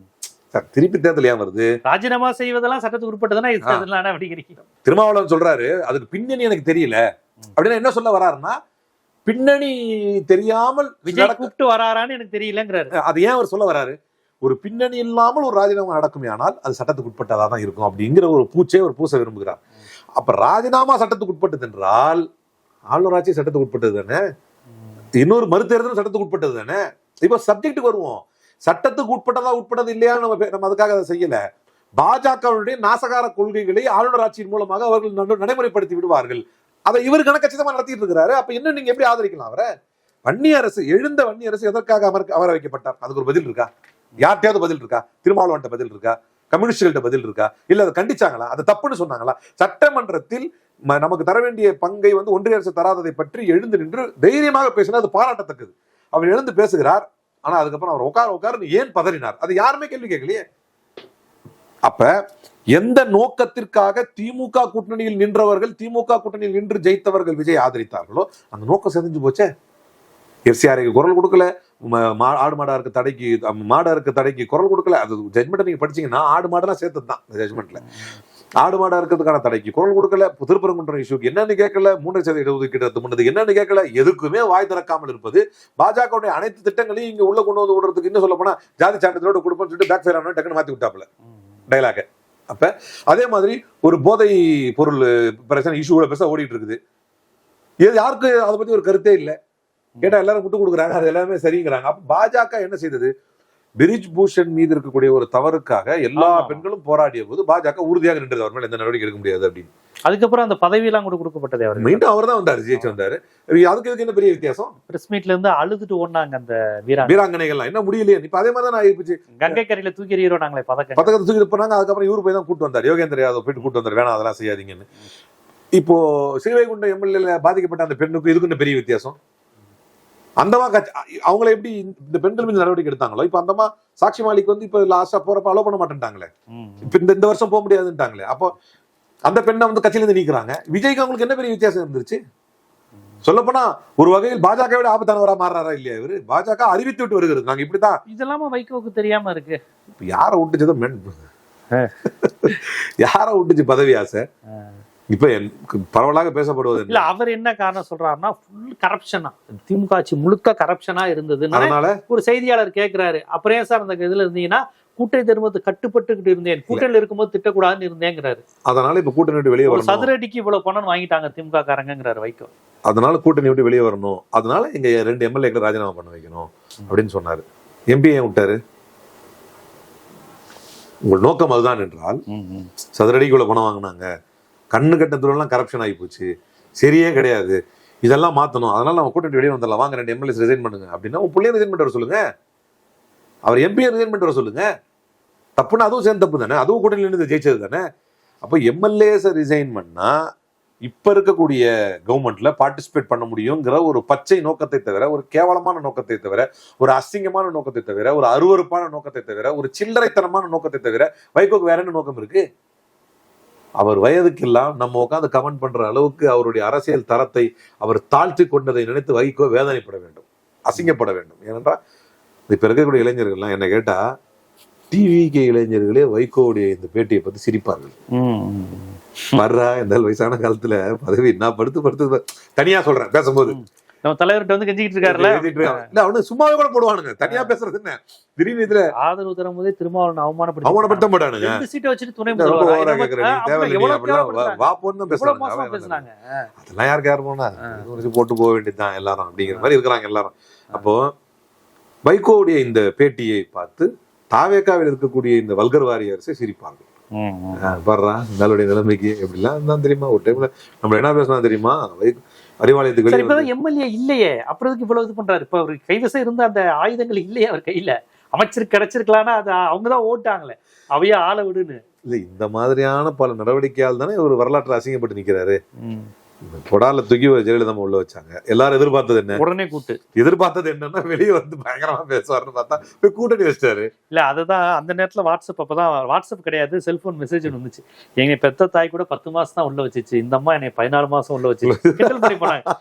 சார், திருப்பி தேர்தல் ஏன் வருது? ராஜினாமா செய்வதெல்லாம் சட்டத்துக்கு உட்பட்டதுன்னா திருமாவளவன் சொல்றாரு அதுக்கு பின்னணி எனக்கு தெரியல அப்படின்னா என்ன சொல்ல வராருன்னா, பின்னணி தெரியாமல் விஜய் கூப்பிட்டு வராரான்னு எனக்கு தெரியலங்கிறாரு. அது ஏன் அவர் சொல்ல வராரு? ஒரு பின்னணி இல்லாமல் ஒரு ராஜினாமா நடக்குமே ஆனால் அது சட்டத்துக்கு உட்பட்டதா தான் இருக்கும் அப்படிங்கிற ஒரு பூச விரும்புகிறார். அப்ப ராஜினாமா சட்டத்துக்கு உட்பட்டது என்றால் ஆளுநர் ஆட்சி சட்டத்துக்கு உட்பட்டது தானே, இன்னொரு மறுதேர்தலும் சட்டத்துக்கு உட்பட்டது தானே. இப்ப சப்ஜெக்டுக்கு வருவோம். சட்டத்துக்கு உட்பட்டது இல்லையா? நம்ம அதுக்காக அதை செய்யல. பாஜகவுடைய நாசகார கொள்கைகளை ஆளுநர் ஆட்சியின் மூலமாக அவர்கள் நடைமுறைப்படுத்தி விடுவார்கள். அதை இவர் கணக்கச்சிதமா நடத்திட்டு இருக்கிறாரு. அப்ப என்ன நீங்க எப்படி ஆதரிக்கலாம் அவரை? எழுந்த வன்னி அரசு எதற்காக அமர வைக்கப்பட்டார்? அதுக்கு ஒரு பதில் இருக்கா? யார்கிட்டயாவது பதில் இருக்கா? திருமாவளவன்ட்ட பதில் இருக்கா? கம்யூனிஸ்டுகள்கிட்ட பதில் இருக்கா? இல்ல அதை கண்டிச்சாங்களா? அது தப்புன்னு சொன்னாங்களா? சட்டமன்றத்தில் நமக்கு தர வேண்டிய பங்கை வந்து ஒன்றிய அரசு தராததை பற்றி எழுந்து நின்று தைரியமாக பேசினா அது பாராட்டத்தக்கது. அவர் எழுந்து பேசுகிறார். ஆனா அதுக்கப்புறம் அவர் உட்காருன்னு ஏன் பதறினார்? அது யாருமே கேள்வி கேட்கலையே. அப்ப எந்த நோக்கத்திற்காக திமுக கூட்டணியில் நின்றவர்கள், திமுக கூட்டணியில் நின்று ஜெயித்தவர்கள் விஜய் ஆதரித்தார்களோ அந்த நோக்கம் செஞ்சு போச்சே. எஃப்சிஆருக்கு குரல் கொடுக்கல, ஆடு மாடா இருக்க தடைக்கு, மாடா இருக்க தடைக்கு குரல் கொடுக்கல. அது ஜட்மெண்ட் நீங்க படிச்சீங்கன்னா ஆடு மாடெல்லாம் சேர்த்தது தான் ஜட்மெண்ட்ல. ஆடு மாடா இருக்கிறதுக்கான தடைக்கு குரல் கொடுக்கல, திருப்பரங்குன்றம் இஷ்யூக்கு என்னன்னு கேட்கல, 3% இடஒதுக்கீடு முன்னது என்னன்னு கேட்கல, எதுக்குமே வாய் திறக்காமல் இருப்பது பாஜகவுடைய அனைத்து திட்டங்களையும் இங்க உள்ள கொண்டு வந்து விடுறதுக்கு இன்னும் சொல்ல போனா ஜாதி சான்றிதழோட கொடுப்போம்னு சொல்லிட்டு பேக் ஃபயர் ஆன டக்குன்னு மாத்தி விட்டாப்புல டைலாக. அப்ப அதே மாதிரி ஒரு போதை பொருள் பிரச்சனை இஷ்யூ பெருசா ஓடிட்டு இருக்குது. யாருக்கு அதை பத்தி ஒரு கருத்தே இல்லை. கேட்டா எல்லாரும் விட்டு கொடுக்குறாங்க, அது எல்லாமே சரிங்கிறாங்க. அப்ப பாஜக என்ன செய்தது? பிரிஜ் பூஷன் மீது இருக்கக்கூடிய ஒரு தவறுக்காக எல்லா பெண்களும் போராடிய போது பாஜக உறுதியாக நின்றது, அவர் மேல எந்த நடவடிக்கை எடுக்க முடியாது அப்படின்னு. அதுக்கப்புறம் அந்த பதவி எல்லாம் கூட கொடுக்கப்பட்டது அவர் மீண்டும் அவர் தான் வந்தாரு, ஜெயிச்சு வந்தாரு. அதுக்கு இதுக்கு என்ன பெரிய வித்தியாசம்? பிரஸ் மீட்ல இருந்து அழுதுட்டு ஓடினாங்க அந்த வீராங்கனைகள்லாம். என்ன முடியலையே, இப்ப அதே மாதிரி தான் ஆயிடுச்சு. கங்கை கரையில தூக்கி எறிகிறாங்களே பதக்கத்தை தூக்கி போனாங்க. அதுக்கப்புறம் இவரு போய் தான் கூட்டு வந்தார், யோகேந்திர யாதவ் போயிட்டு கூட்டு வந்தார், வேணாம் அதெல்லாம் செய்யாதீங்கன்னு. இப்போ ஸ்ரீவைகுண்டம் எம்எல்ஏ பாதிக்கப்பட்ட அந்த பெண்ணுக்கு இதுக்கு என்ன பெரிய வித்தியாசம்? அந்தமா அவங்களை எப்படி இந்த பெண்கள் மீது நடவடிக்கை எடுத்தாங்களோ, இப்ப அந்தமா சாட்சி மாலிக் வந்து இப்ப லாஸ்டா போறப்ப அலோ பண்ண மாட்டேன்ட்டாங்களே, இப்ப இந்த வருஷம் போக முடியாதுன்ட்டாங்களே. அப்போ அந்த பெண்ணை வந்து கட்சியில இருந்து நீக்குறாங்க. விஜய்க்கு அவங்களுக்கு என்ன பெரிய வித்தியாசம் இருந்துச்சு? சொல்லப்போனா ஒரு வகையில் பாஜக விட ஆபத்தானவரா மாறாரா இல்லையா இவரு? பாஜக அறிவித்து விட்டு வருகிறது, நாங்க இப்படிதான். இதெல்லாம் வைகோவுக்கு தெரியாம இருக்கு. யார விட்டுச்சுதான் யார விட்டுச்சு பதவி ஆசை? இப்ப பரவலாக பேசப்படுவது இல்ல, அவர் என்ன காரணம் சொல்றாருன்னா ஃபுல் கரப்ஷனா, திமுக ஆட்சி முழுக்க கரப்ஷனா இருந்தது. அதனால ஒரு செய்தியாளர் கேட்கிறாரு, அப்புறம் ஏன் சார் அந்த இதுல இருந்தீங்கன்னா கூட்டணி தருமத்து கட்டுப்பட்டுக்கிட்டு இருந்தேன், கூட்டணியில் இருக்கும்போது திட்டக்கூடாதுன்னு இருந்தேங்கிறாரு. அதனால இப்ப கூட்டணி விட்டு வெளியே வரணும், சதுரடிக்கு இவ்வளவு பணம் வாங்கிட்டாங்க திமுக காரங்கிறாரு வைகோ. அதனால கூட்டணி விட்டு வெளியே வரணும், அதனால எங்க 2 எம்எல்ஏக்களை ராஜினாமா பண்ண வைக்கணும் அப்படின்னு சொன்னாரு. எம்பி ஏன் விட்டாரு? உங்கள் நோக்கம் அதுதான் என்றால், சதுரடிக்கு இவ்வளவு பணம் வாங்கினாங்க, கண்ணு கட்டத்துலாம் கரப்ஷன் ஆகி போச்சு, சரியே கிடையாது, இதெல்லாம் மாத்தணும், அதனால நம்ம கூட்டணி வெளியே வந்துடலாம், வாங்க 2 எம்எல்ஏ ரிசைன் பண்ணுங்க அப்படின்னா உன் பிள்ளைய ரிசைன் பண்ண சொல்லுங்க, அவர் எம்பியை ரிசைன் பண்ண சொல்லுங்க. தப்புன்னா அதுவும் சேர்ந்து தப்பு தானே, அதுவும் கூட்டணியில இருந்து ஜெயிச்சது தானே. அப்போ எம்எல்ஏஸை ரிசைன் பண்ணா இப்ப இருக்கக்கூடிய கவர்மெண்ட்ல பார்ட்டிசிபேட் பண்ண முடியுங்கிற ஒரு பச்சை நோக்கத்தை தவிர, ஒரு கேவலமான நோக்கத்தை தவிர, ஒரு அசிங்கமான நோக்கத்தை தவிர, ஒரு அருவருப்பான நோக்கத்தை தவிர, ஒரு சில்லறைத்தனமான நோக்கத்தை தவிர வைகோக்கு வேற என்ன நோக்கம் இருக்கு? அவர் வயதுக்கெல்லாம் நம்ம உட்காந்து கமெண்ட் பண்ற அளவுக்கு அவருடைய அரசியல் தரத்தை அவர் தாழ்த்தி கொண்டதை நினைத்து வைகோ வேதனைப்பட வேண்டும், அசிங்கப்பட வேண்டும். ஏனென்றால் இப்ப இருக்கக்கூடிய இளைஞர்கள்லாம் என்ன கேட்டா, டிவிகே இளைஞர்களே வைகோவுடைய இந்த பேட்டியை பத்தி சிரிப்பார்கள். வர்றா இந்த வயசான காலத்துல பதவி நான் படுத்து தனியா சொல்றேன் பேசும்போது நம்ம தலைவர்கிட்ட வந்து கெஞ்சிக்கிட்டு இருக்காருல்ல, இல்ல அவனு சும்மாவே கூட போடுவானுங்க, தனியா பேசுறது என்ன, திடீர்னு இதுல ஆதரவு தரும் போதே திருமாவளவன் அவமானப்படுத்த மாட்டானுங்க. 2 சீட்டை வச்சுட்டு துணை பேசுனாங்க, அதெல்லாம் யாருக்கு யார் போனா போட்டு போக வேண்டியதுதான் எல்லாரும் அப்படிங்கிற மாதிரி இருக்கிறாங்க எல்லாரும். அப்போ வைகோவுடைய இந்த பேட்டியை பார்த்து தாவேக்காவில் இருக்கக்கூடிய இந்த வல்கர் வாரியர்ஸை சிரிப்பாங்க. வர்றா இந்த நிலைமைக்கு எப்படிலாம் தான் தெரியுமா, ஒரு டைம்ல நம்ம என்ன பேசலாம் தெரியுமா, அறிவாலயத்துக்கு எம்எல்ஏ இல்லையே, அப்புறம் இவ்வளவு இது பண்றாரு. இப்ப அவரு கைவசம் இருந்த அந்த ஆயுதங்கள் இல்லையே அவர் கையில, அமைச்சர் கிடைச்சிருக்கலாம்னா அது அவங்கதான் ஓட்டாங்களே, அவையா ஆள விடுன்னு. இல்ல இந்த மாதிரியான பல நடவடிக்கையால் தானே ஒரு வரலாற்று அசிங்கப்பட்டு நிக்கிறாரு. கொடால தூக்கி ஜெயலலிதா உள்ள வச்சாங்க. எல்லாரும் எதிர்பார்த்தது என்ன? உடனே கூட்டு எதிர்பார்த்தது என்னன்னா வெளியே வந்து பயங்கரமா பேசுவாருன்னு பார்த்தா போய் கூட்டணி வச்சிட்டாரு. இல்ல அதுதான் அந்த நேரத்துல வாட்ஸ்அப், அப்பதான் வாட்ஸ்அப் கிடையாது, செல்போன் மெசேஜ் வந்துச்சு. எங்க பெத்த தாய் கூட 10 மாசம் தான் உள்ள வச்சிச்சு, இந்த அம்மா என்னை 14 மாசம் உள்ள வச்சு போனாங்க.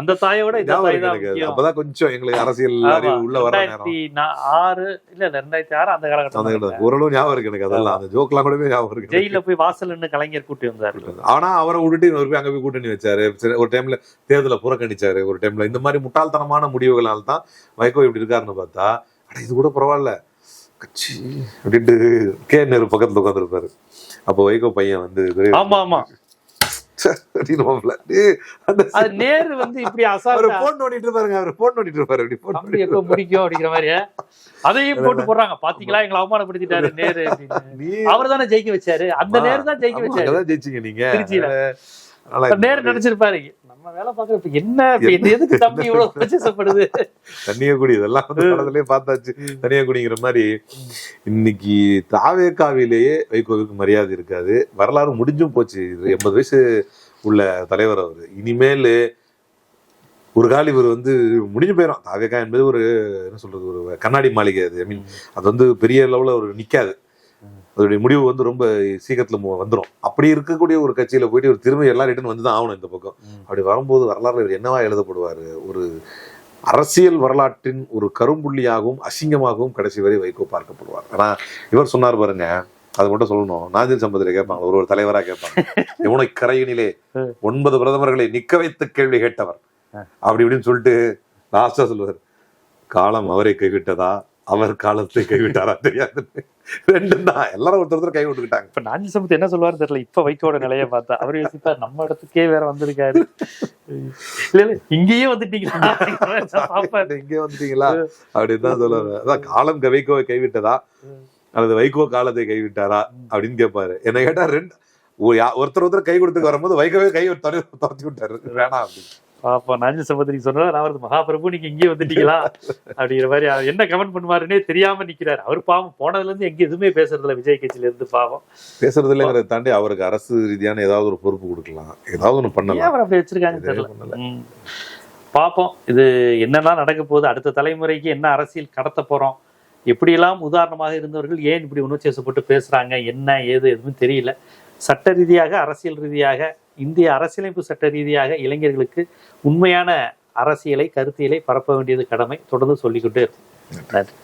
அந்த தாயோட இந்த தாய் தான் முக்கியம். அப்பதான் கொஞ்சம் எங்களுக்கு அரசியல் அறிவு உள்ள வர நேரம். 2006 இல்ல 2006 அந்த காலகட்டம் ஓரளவு ஞாபகம் இருக்கு எனக்கு. அதெல்லாம் அந்த ஜோக்லாம் கூட ஞாபகம் இருக்கு. ஜெயில போய் வாசல் நின்று கலைஞர் கூட்டி வந்தாரு. ஆனா அவரை விட்டுட்டு இன்னொரு அங்க போய் கூட்டணி வச்சாரு. ஒரு டைம்ல தேர்தலை புறக்கணிச்சாரு, ஒரு டைம்ல இந்த மாதிரி முட்டாள்தனமான முடிவுகளால் தான் வைகோ இப்படி இருக்காருன்னு பார்த்தா, அட இது கூட பரவாயில்ல கட்சி அப்படின்ட்டு கே நேரு பக்கத்துல உட்கார்ந்து இருப்பாரு. அப்போ வைகோ பையன் வந்து ஆமா ஆமா நேரு வந்து இப்படி போன் நோண்டிட்டு இருப்பாருங்க, அவர் போன் நோண்டிட்டு இருப்பாரு, அப்படி எப்ப முடிக்கும் அப்படிங்கிற மாதிரி அதையும் போட்டு போடுறாங்க. பாத்தீங்களா எங்களை அவமானப்படுத்திட்டாரு நேரு, அவர் தானே ஜெயிக்க வச்சாரு, அந்த நேரு தான் ஜெயிக்க வச்சாரு. ஜெயிச்சிங்க நீங்க திருச்சியில நேரு நினைச்சிருப்பாரு, நம்ம வேலை பாக்குற என்ன எதுக்கு தம்பி இவ்வளவு பிரச்சனைப்படுது. தண்ணியக்குடி இதெல்லாம் வந்து பார்த்தாச்சு. தனியாக்குடிங்கிற மாதிரி இன்னைக்கு தாவேக்காவிலேயே வைகோவுக்கு மரியாதை இருக்காது. வரலாறு முடிஞ்சும் போச்சு. 80 வயசு உள்ள தலைவர் அவரு. இனிமேல் ஒரு கால் இவர் வந்து முடிஞ்சு போயிடும். தாவேக்கா என்பது ஒரு என்ன சொல்றது, ஒரு கண்ணாடி மாளிகை. அது ஐ மீன் அது வந்து பெரிய லெவலில் ஒரு நிக்காது. அதோடைய முடிவு வந்து ரொம்ப சீக்கிரத்துல வந்துடும். அப்படி இருக்கக்கூடிய ஒரு கட்சியில போயிட்டு ஒரு திரும்ப எல்லாம் ரிட்டர்ன் வந்து தான் ஆகணும் இந்த பக்கம். அப்படி வரும்போது வரலாறுல இவர் என்னவா எழுதப்படுவாரு? ஒரு அரசியல் வரலாற்றின் ஒரு கரும்புள்ளியாகவும் அசிங்கமாகவும் கடைசி வரை வைகோ பார்க்கப்படுவார். ஆனா இவர் சொன்னார் பாருங்க, அது மட்டும் சொல்லணும், நாஞ்சில் சம்பத்தில கேட்பாங்க, ஒரு தலைவரா கேட்பாங்க, யமுனை கரையினிலே 9 பிரதமர்களை நிக்க வைத்து கேள்வி கேட்டவர் அப்படி இப்படின்னு சொல்லிட்டு லாஸ்டா சொல்லுவார், காலம் அவரை கைவிட்டதா அவர் காலத்தை கைவிட்டாரா தெரியாது. ரெண்டும் தான், எல்லாரும் ஒருத்தர் கை விட்டுக்கிட்டாங்க. இப்ப நாஞ்சில் சம்பத் என்ன சொல்லுவாரு தெரியல. இப்ப வைகோட நிலைய பார்த்தா அவர் யோசிப்பார், நம்ம இடத்துக்கே வேற வந்திருக்காரு, இல்ல இல்ல இங்கேயே வந்துட்டீங்களா, இங்கே வந்துட்டீங்களா அப்படின்னு தான் சொல்லுவாரு. அதான் காலம் வைகோவை கைவிட்டதா அல்லது வைகோ காலத்தை கைவிட்டாரா அப்படின்னு கேட்பாரு. என்ன கேட்டா ஒருத்தர் கை கொடுத்துட்டு வரும்போது வைகோவே கை துரத்தி விட்டாரு, வேணாம் அப்படின்னு. அப்ப நாஞ்சில் சம்பத் சொன்னா நான் மகாபிரபு நீங்க இங்கே வந்துட்டீங்களா அப்படிங்கிற மாதிரி என்ன கமெண்ட் பண்ணுவாருன்னே தெரியாம நிக்கிறாரு. அவர் பாவம் போனதுல இருந்து எங்க எதுவுமே பேசுறதுல விஜய் கட்சியில இருந்து பாவம் பேசுறது இல்லைங்கிறத தாண்டி அவருக்கு அரசு ரீதியான ஏதாவது ஒரு பொறுப்பு கொடுக்கலாம், ஏதாவது ஒண்ணு பண்ணலாம். அவர் அப்படி வச்சிருக்காங்க தெரியல. பாப்போம் இது என்னெல்லாம் நடக்க போகுது, அடுத்த தலைமுறைக்கு என்ன அரசியல் கடத்த போறோம், எப்படியெல்லாம் உதாரணமாக இருந்தவர்கள் ஏன் இப்படி உணர்ச்சிவசப்பட்டு பேசுறாங்க, என்ன ஏது எதுவும் தெரியல. சட்ட ரீதியாக அரசியல் ரீதியாக இந்திய அரசியலமைப்பு சட்ட ரீதியாக இளைஞர்களுக்கு உண்மையான அரசியலை கருத்தியலை பரப்ப வேண்டியது கடமை. தொடர்ந்து சொல்லிக்கொண்டே இருக்கும். நன்றி.